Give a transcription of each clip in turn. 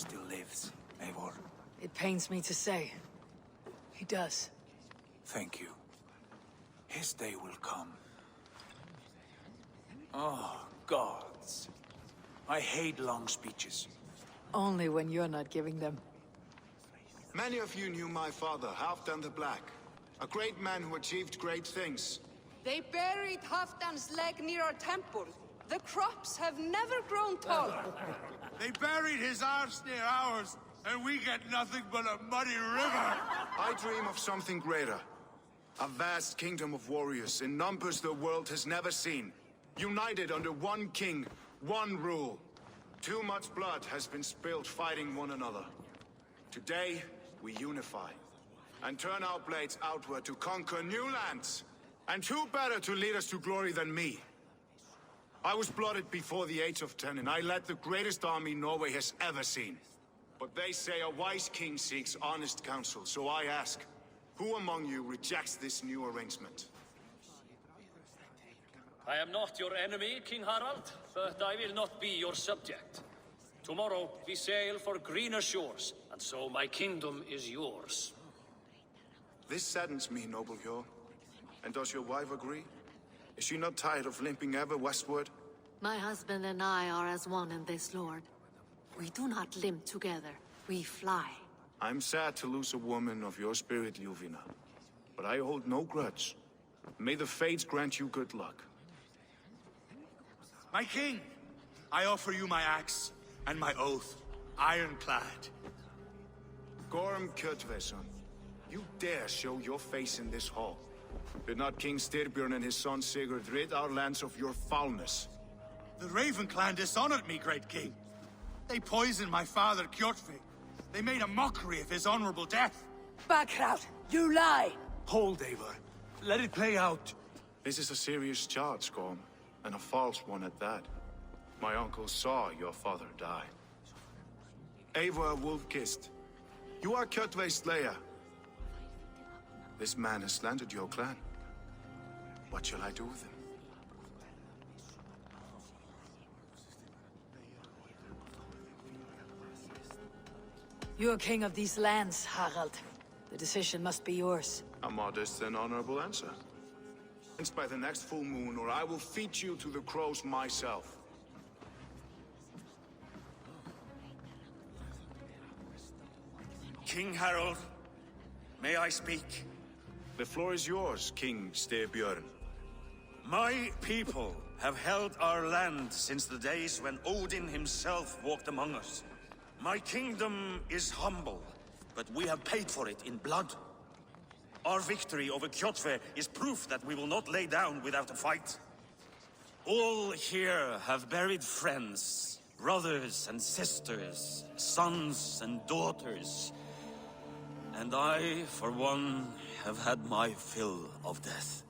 still lives, Eivor. It pains me to say. He does. Thank you. His day will come. Oh, gods. I hate long speeches. Only when you're not giving them. Many of you knew my father, Halfdan the Black. A great man who achieved great things. They buried Halfdan's leg near our temple. The crops have never grown tall. They buried his arse near ours, and we get nothing but a muddy river. I dream of something greater. A vast kingdom of warriors in numbers the world has never seen. United under one king, one rule. Too much blood has been spilled fighting one another. Today, we unify. And turn our blades outward to conquer new lands. And who better to lead us to glory than me? I was blooded before the age of 10, and I led the greatest army Norway has ever seen. But they say a wise king seeks honest counsel, so I ask, who among you rejects this new arrangement? I am not your enemy, King Harald, but I will not be your subject. Tomorrow we sail for greener shores, and so my kingdom is yours. This saddens me, noble Hjor. And does your wife agree? Is she not tired of limping ever westward? My husband and I are as one in this, Lord. We do not limp together, we fly. I'm sad to lose a woman of your spirit, Ljuvina. But I hold no grudge. May the fates grant you good luck. My king, I offer you my axe and my oath, ironclad. Gorm Kjotveson, you dare show your face in this hall. Did not King Styrbjörn and his son Sigurd rid our lands of your foulness? The Raven clan dishonored me, great king. They poisoned my father, Kjotve. They made a mockery of his honorable death. Backhout! You lie! Hold, Eivor. Let it play out. This is a serious charge, Gorm, and a false one at that. My uncle saw your father die. Eivor Wolf-Kissed, you are Kjotve's slayer. This man has slandered your clan. What shall I do with him? You're king of these lands, Harald. The decision must be yours. A modest and honorable answer. It's by the next full moon, or I will feed you to the crows myself. King Harold, may I speak? The floor is yours, King Styrbjörn. My people have held our land since the days when Odin himself walked among us. My kingdom is humble, but we have paid for it in blood. Our victory over Kjotve is proof that we will not lay down without a fight. All here have buried friends, brothers and sisters, sons and daughters. And I, for one, have had my fill of death.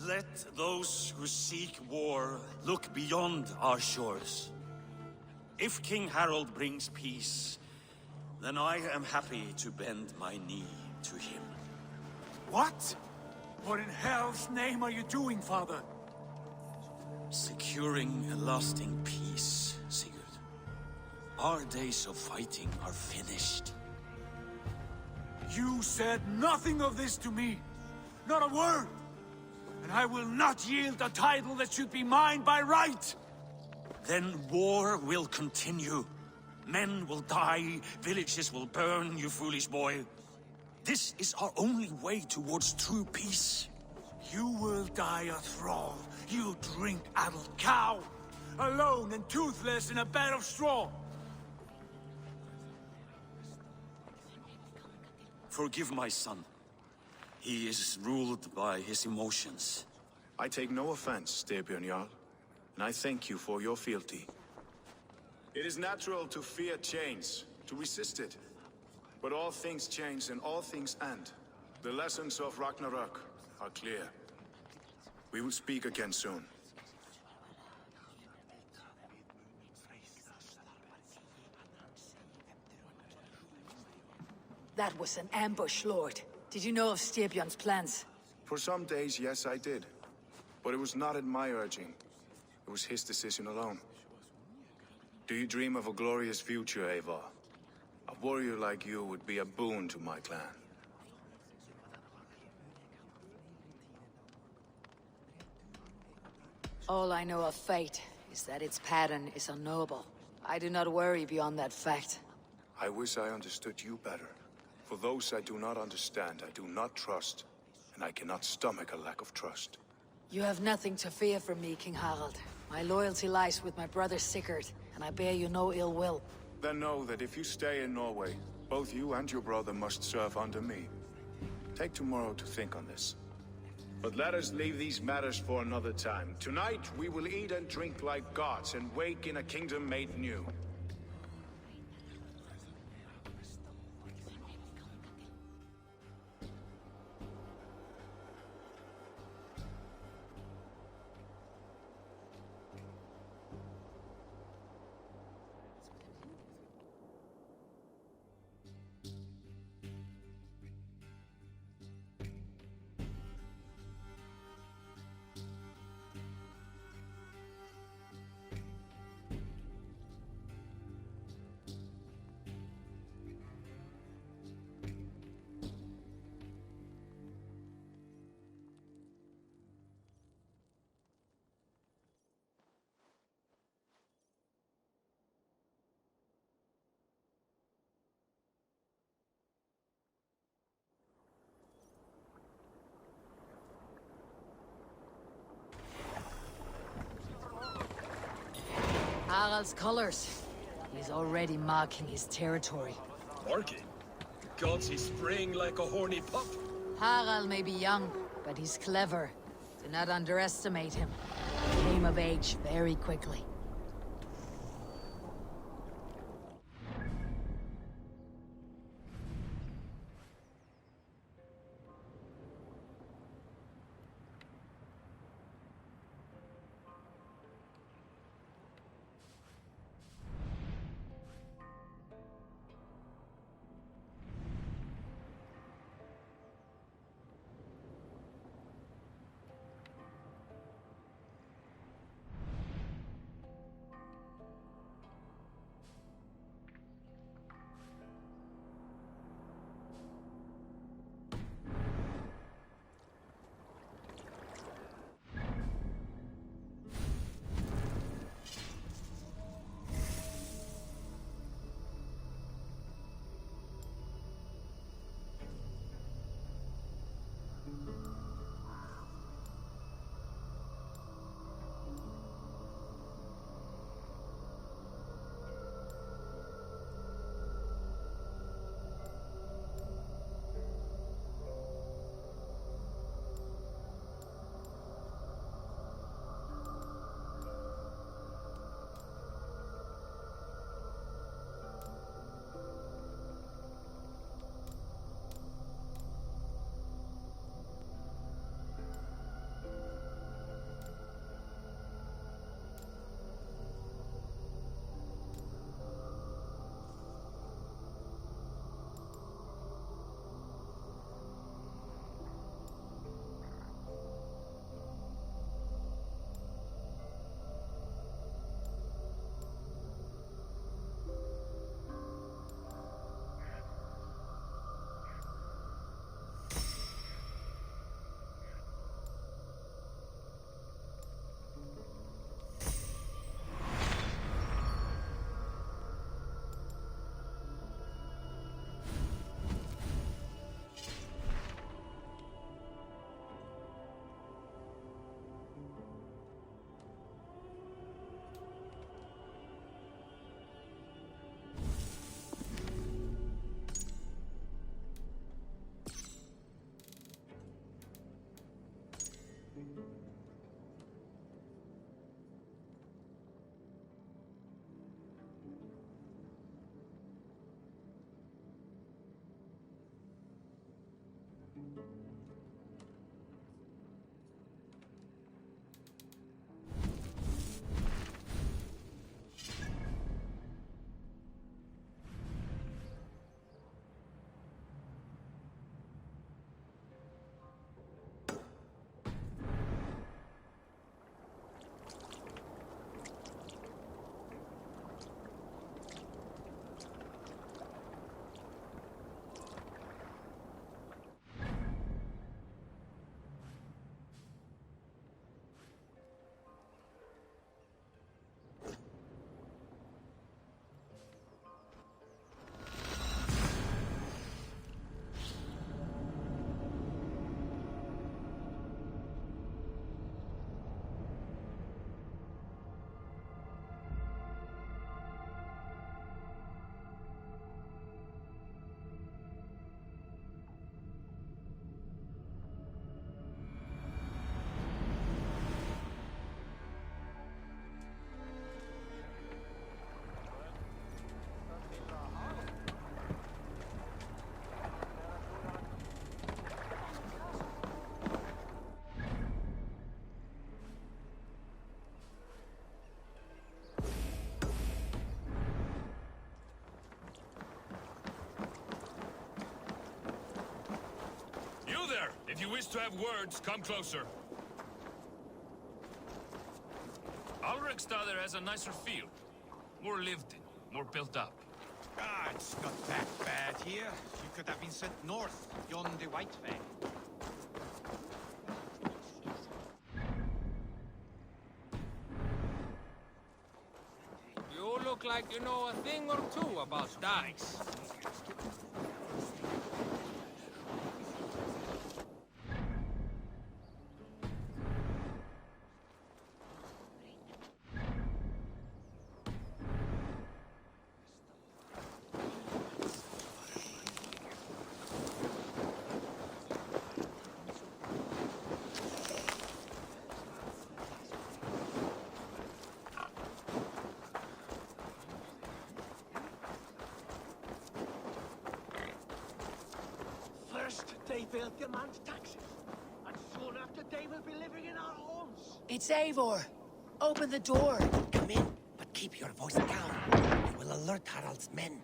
Let those who seek war look beyond our shores. If King Harold brings peace, then I am happy to bend my knee to him. What? What in hell's name are you doing, father? Securing a lasting peace, Sigurd. Our days of fighting are finished. You said nothing of this to me. Not a word. And I will not yield a title that should be mine by right. Then war will continue. Men will die, villages will burn, you foolish boy. This is our only way towards true peace. You will die a thrall. You drink-addled cow. Alone and toothless in a bed of straw. Forgive my son. He is ruled by his emotions. I take no offense, Styrbjörn Jarl, and I thank you for your fealty. It is natural to fear change, to resist it. But all things change and all things end. The lessons of Ragnarok are clear. We will speak again soon. That was an ambush, Lord. Did you know of Styrbjörn's plans? For some days, yes, I did. But it was not at my urging. It was his decision alone. Do you dream of a glorious future, Eivor? warrior like you would be a boon to my clan. All I know of fate is that its pattern is unknowable. I do not worry beyond that fact. I wish I understood you better. For those I do not understand, I do not trust, and I cannot stomach a lack of trust. You have nothing to fear from me, King Harald. My loyalty lies with my brother Sigurd, and I bear you no ill will. Then know that if you stay in Norway, both you and your brother must serve under me. Take tomorrow to think on this. But let us leave these matters for another time. Tonight, we will eat and drink like gods and wake in a kingdom made new. Harald's colors. He's already marking his territory. Marking? The gods, he's spraying like a horny pup. Harald may be young, but he's clever. Do not underestimate him. He came of age very quickly. there! If you wish to have words, come closer. Alrekstad has a nicer feel. More lived in, more built up. Ah, it's not that bad here. You could have been sent north, beyond the White Fang. You look like you know a thing or two about dice. First, they will demand taxes, and soon after they will be living in our homes. It's Eivor. Open the door. Come in, but keep your voice down. I will alert Harald's men.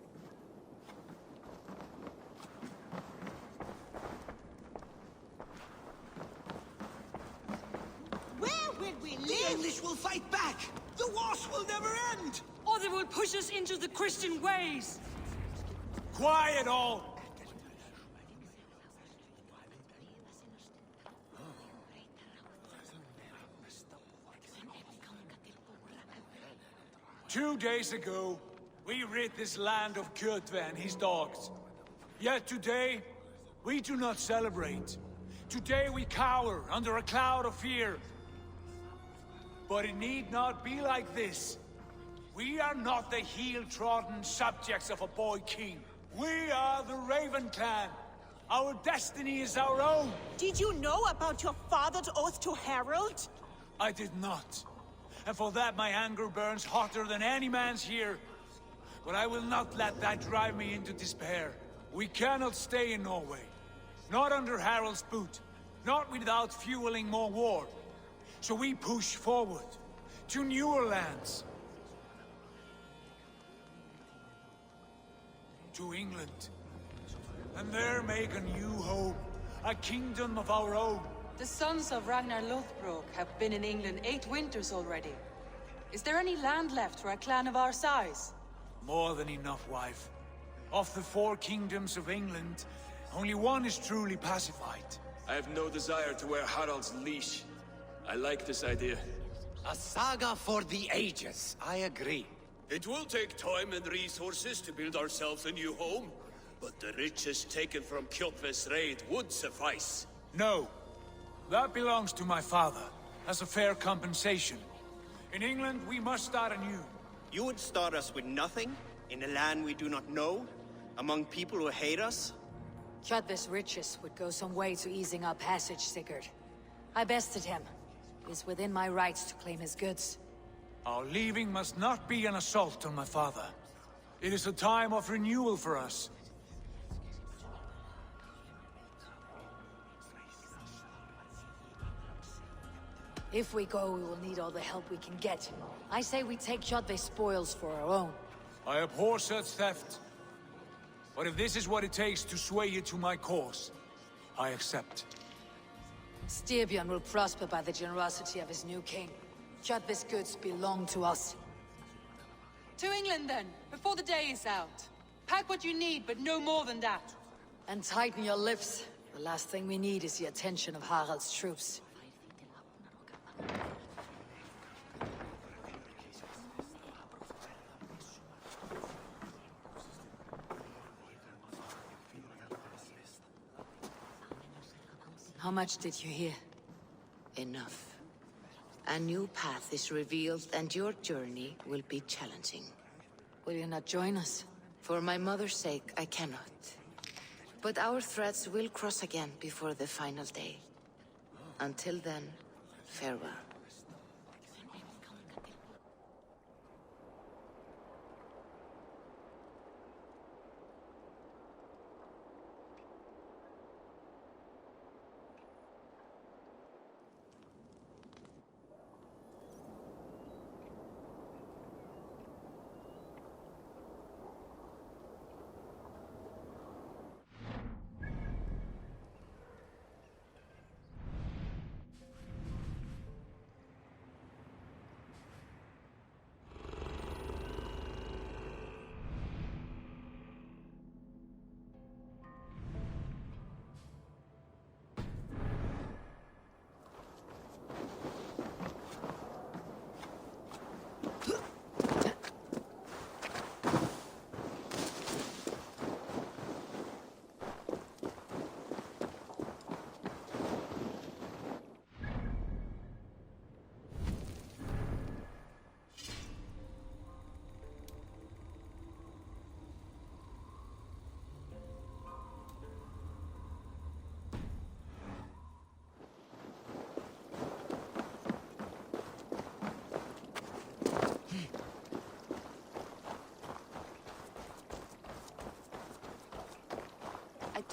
Where will we The live? English will fight back! The wars will never end! Or they will push us into the Christian ways. Quiet all! Two days ago, we rid this land of Kjotve and his dogs. Yet today, we do not celebrate. Today we cower under a cloud of fear. But it need not be like this. We are not the heel-trodden subjects of a boy king. We are the Raven clan. Our destiny is our own. Did you know about your father's oath to Harold? I did not. And for that my anger burns hotter than any man's here. But I will not let that drive me into despair. We cannot stay in Norway. Not under Harald's boot. Not without fueling more war. So we push forward. To newer lands. To England. And there make a new home. A kingdom of our own. The sons of Ragnar Lothbrok have been in England 8 winters already. Is there any land left for a clan of our size? More than enough, wife. Of the 4 kingdoms of England, only one is truly pacified. I have no desire to wear Harald's leash. I like this idea. A saga for the ages, I agree. It will take time and resources to build ourselves a new home, but the riches taken from Kjotve's raid would suffice. No. That belongs to my father, as a fair compensation. In England, we must start anew. You would start us with nothing? In a land we do not know? Among people who hate us? Kjotve's riches would go some way to easing our passage, Sigurd. I bested him. It is within my rights to claim his goods. Our leaving must not be an assault on my father. It is a time of renewal for us. If we go, we will need all the help we can get. I say we take Kjotve's spoils for our own. I abhor such theft. But if this is what it takes to sway you to my cause, I accept. Styrbjörn will prosper by the generosity of his new king. Kjotve's goods belong to us. To England then, before the day is out. Pack what you need, but no more than that. And tighten your lips. The last thing we need is the attention of Harald's troops. How much did you hear? Enough. A new path is revealed, and your journey will be challenging. Will you not join us? For my mother's sake, I cannot. But our threads will cross again before the final day. Until then, farewell.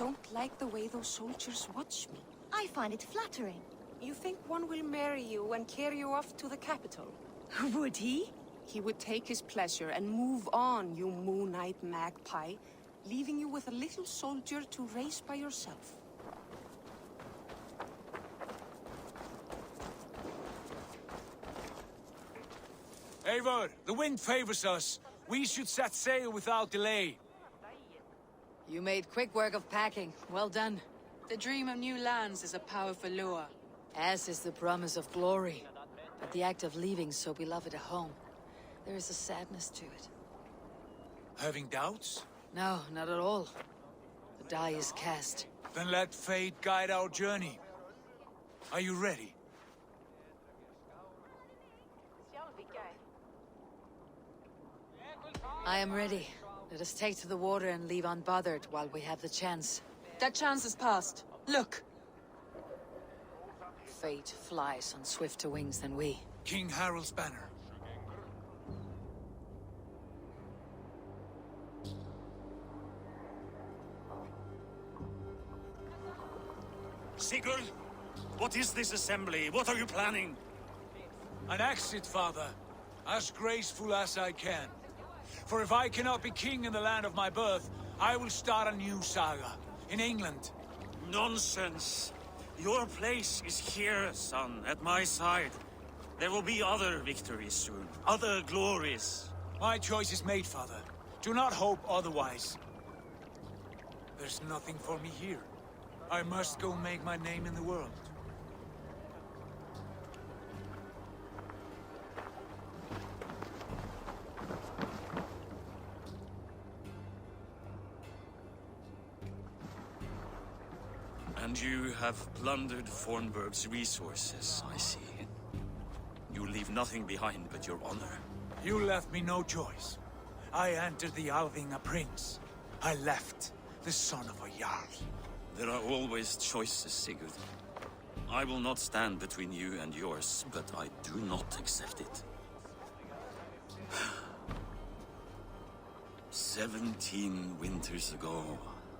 don't like the way those soldiers watch me. I find it flattering. You think one will marry you and carry you off to the capital? Would he? He would take his pleasure and move on, you moon-eyed magpie, leaving you with a little soldier to raise by yourself. Eivor, the wind favors us. We should set sail without delay. You made quick work of packing. Well done. The dream of new lands is a powerful lure. As is the promise of glory. But the act of leaving so beloved a home, there is a sadness to it. Having doubts? No, not at all. The die is cast. Then let fate guide our journey. Are you ready? I am ready. Let us take to the water and leave unbothered while we have the chance. That chance is past. Look! Fate flies on swifter wings than we. King Harald's banner. Sigurd, what is this assembly? What are you planning? An exit, father. As graceful as I can. For if I cannot be king in the land of my birth, I will start a new saga. In England. Nonsense. Your place is here, son, at my side. There will be other victories soon. Other glories. My choice is made, father. Do not hope otherwise. There's nothing for me here. I must go make my name in the world. And you have plundered Fornburg's resources, I see. You leave nothing behind but your honor. You left me no choice. I entered the Alving a prince. I left the son of a Jarl. There are always choices, Sigurd. I will not stand between you and yours, but I do not accept it. 17 winters ago,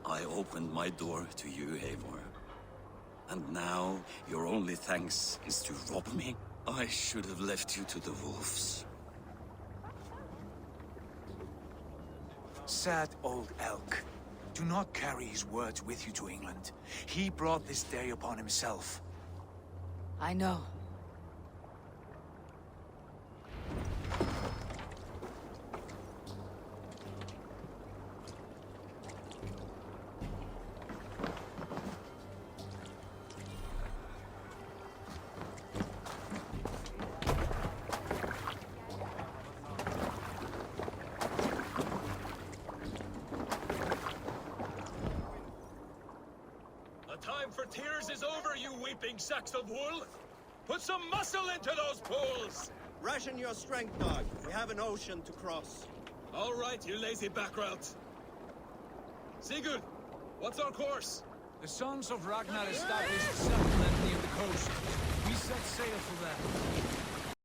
I opened my door to you, Eivor. And now, your only thanks is to rob me? I should have left you to the wolves. Sad old elk. Do not carry his words with you to England. He brought this day upon himself. I know. Time for tears is over, you weeping sacks of wool! Put some muscle into those pools! Ration your strength, dog. We have an ocean to cross. All right, you lazy backrout. Sigurd, what's our course? The sons of Ragnar established a settlement near the coast. We set sail for that.